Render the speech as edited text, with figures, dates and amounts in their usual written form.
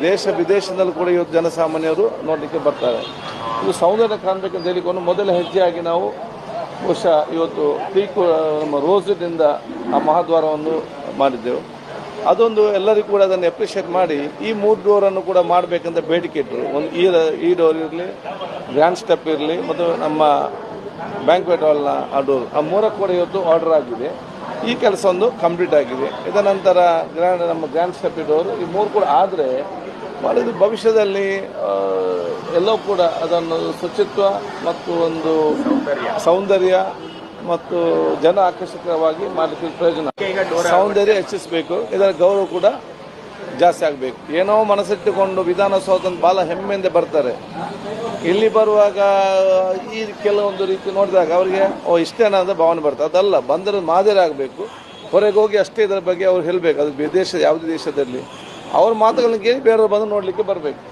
ದೇಶ ವಿದೇಶದಲ್ಲಿ ಕೂಡ ಇವತ್ತು ಜನಸಾಮಾನ್ಯರು ನೋಡಲಿಕ್ಕೆ ಬರ್ತಾರೆ. ಇದು ಸೌಂದರ್ಯ ಕಾಣಬೇಕಂತ ಹೇಳಿಕೊಂಡು ಮೊದಲ ಹೆಜ್ಜೆಯಾಗಿ ನಾವು ಬಹುಶಃ ಇವತ್ತು ನಮ್ಮ ರೋಸ್ನಿಂದ ಆ ಮಹಾದ್ವಾರವನ್ನು ಮಾಡಿದ್ದೆವು. ಅದೊಂದು ಎಲ್ಲರಿಗೂ ಕೂಡ ಅದನ್ನು ಅಪ್ರಿಷಿಯೇಟ್ ಮಾಡಿ ಈ 3 ಡೋರನ್ನು ಕೂಡ ಮಾಡಬೇಕಂತ ಬೇಡಿಕೆ ಇಟ್ಟರು. ಒಂದು ಈ ಡೋರ್ ಇರಲಿ, ಗ್ರ್ಯಾಂಡ್ ಸ್ಟೆಪ್ ಇರಲಿ ಮತ್ತು ನಮ್ಮ ಬ್ಯಾಂಕ್ವೆಟ್ ಹಾಲ್ನ ಆ ಡೋರ್, ಆ 3 ಕೂಡ ಇವತ್ತು ಆರ್ಡರ್ ಆಗಿದೆ. ಈ ಕೆಲಸ ಒಂದು ಕಂಪ್ಲೀಟ್ ಆಗಿದೆ. ಇದರ ನಂತರ ನಮ್ಮ ಗ್ರ್ಯಾಂಡ್ ಸ್ಟೆಪ್ ಡೋರ್ ಈ 3 ಕೂಡ ಆದರೆ ಮಾಡಿದ್ದು ಭವಿಷ್ಯದಲ್ಲಿ ಎಲ್ಲವೂ ಕೂಡ ಅದನ್ನು ಶುಚಿತ್ವ ಮತ್ತು ಒಂದು ಸೌಂದರ್ಯ ಮತ್ತು ಜನ ಆಕರ್ಷಕವಾಗಿ ಮಾಡಲಿಕ್ಕೆ ಪ್ರಯೋಜನ. ಸೌಂದರ್ಯ ಹೆಚ್ಚಿಸಬೇಕು, ಇದರ ಗೌರವ ಕೂಡ ಜಾಸ್ತಿ ಆಗಬೇಕು. ಏನೋ ಮನಸ್ಸಿಟ್ಟುಕೊಂಡು ವಿಧಾನಸೌಧ ಭಾಳ ಹೆಮ್ಮೆಯಿಂದ ಬರ್ತಾರೆ. ಇಲ್ಲಿ ಬರುವಾಗ ಈ ಕೆಲವೊಂದು ರೀತಿ ನೋಡಿದಾಗ ಅವರಿಗೆ ಇಷ್ಟೇನಾದ ಭಾವನೆ ಬರ್ತದೆ. ಅದಲ್ಲ, ಬಂದರೆ ಮಾದರಿ ಆಗಬೇಕು. ಹೊರಗೆ ಹೋಗಿ ಅಷ್ಟೇ ಇದರ ಬಗ್ಗೆ ಅವ್ರು ಹೇಳಬೇಕು. ಅದು ಯಾವುದೇ ದೇಶದಲ್ಲಿ ಅವ್ರ ಮಾತುಗಳನ್ನ ಕೇಳಿ ಬೇರೆಯವ್ರು ಬಂದು ನೋಡಲಿಕ್ಕೆ ಬರಬೇಕು.